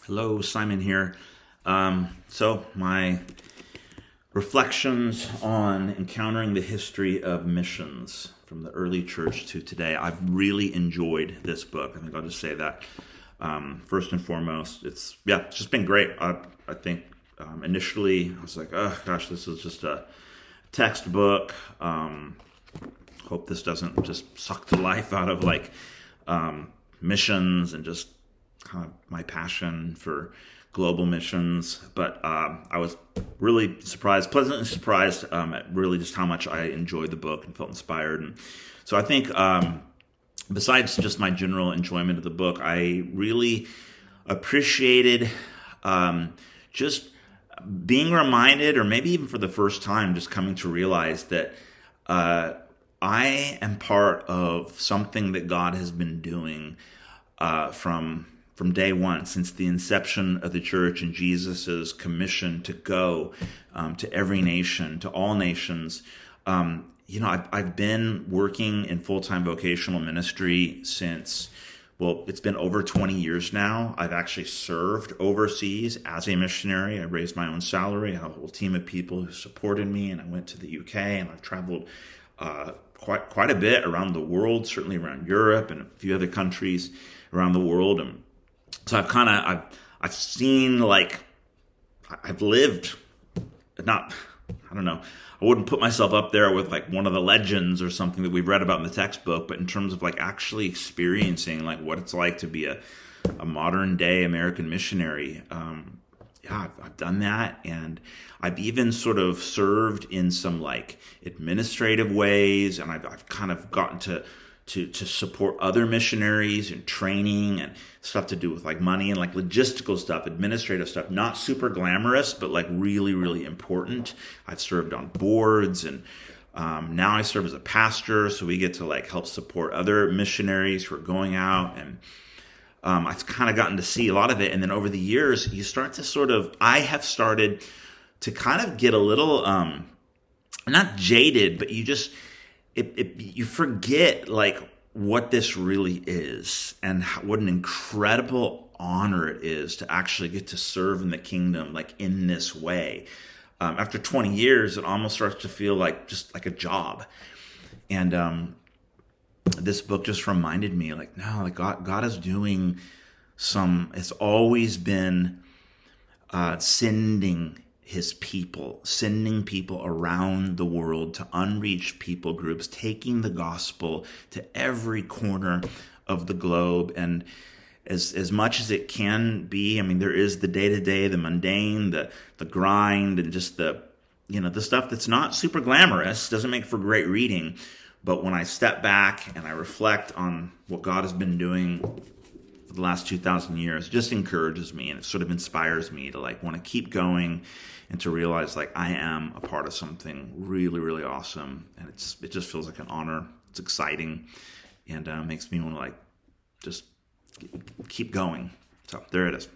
Hello, Simon here. So, my reflections on encountering the history of missions from the early church to today. I've really enjoyed this book. I think I'll just say that. First and foremost, it's just been great. I think initially I was like, oh gosh, this is just a textbook. Hope this doesn't just suck the life out of missions and just kind of my passion for global missions. But I was really surprised, pleasantly surprised at really just how much I enjoyed the book and felt inspired. And so I think besides just my general enjoyment of the book, I really appreciated just being reminded, or maybe even for the first time, just coming to realize that I am part of something that God has been doing from day one, since the inception of the church and Jesus's commission to go to every nation, to all nations. I've been working in full-time vocational ministry since, well, it's been over 20 years now. I've actually served overseas as a missionary. I raised my own salary. I had a whole team of people who supported me, and I went to the UK, and I've traveled quite a bit around the world, certainly around Europe and a few other countries around the world. And so I've seen, I've lived, not, I don't know, I wouldn't put myself up there with one of the legends or something that we've read about in the textbook, but in terms of actually experiencing what it's like to be a modern day American missionary, I've done that. And I've even sort of served in some administrative ways, and I've kind of gotten to support other missionaries and training and stuff to do with money and logistical stuff, administrative stuff, not super glamorous, but really, really important. I've served on boards, and now I serve as a pastor, so we get to help support other missionaries who are going out. And I've kind of gotten to see a lot of it. And then over the years, you start to I have started to kind of get a little, not jaded, but you forget what this really is, and what an incredible honor it is to actually get to serve in the kingdom in this way. After 20 years, it almost starts to feel just like a job. And this book just reminded me no, God is doing it's always been sending people around the world to unreached people groups, taking the gospel to every corner of the globe. And as much as it can be, I mean, there is the day-to-day, the mundane, the grind, and just the stuff that's not super glamorous, doesn't make for great reading. But when I step back and I reflect on what God has been doing for the last 2,000 years, it just encourages me, and it sort of inspires me to want to keep going, and to realize I am a part of something really, really awesome. And it just feels like an honor. It's exciting, and makes me want to just keep going. So there it is.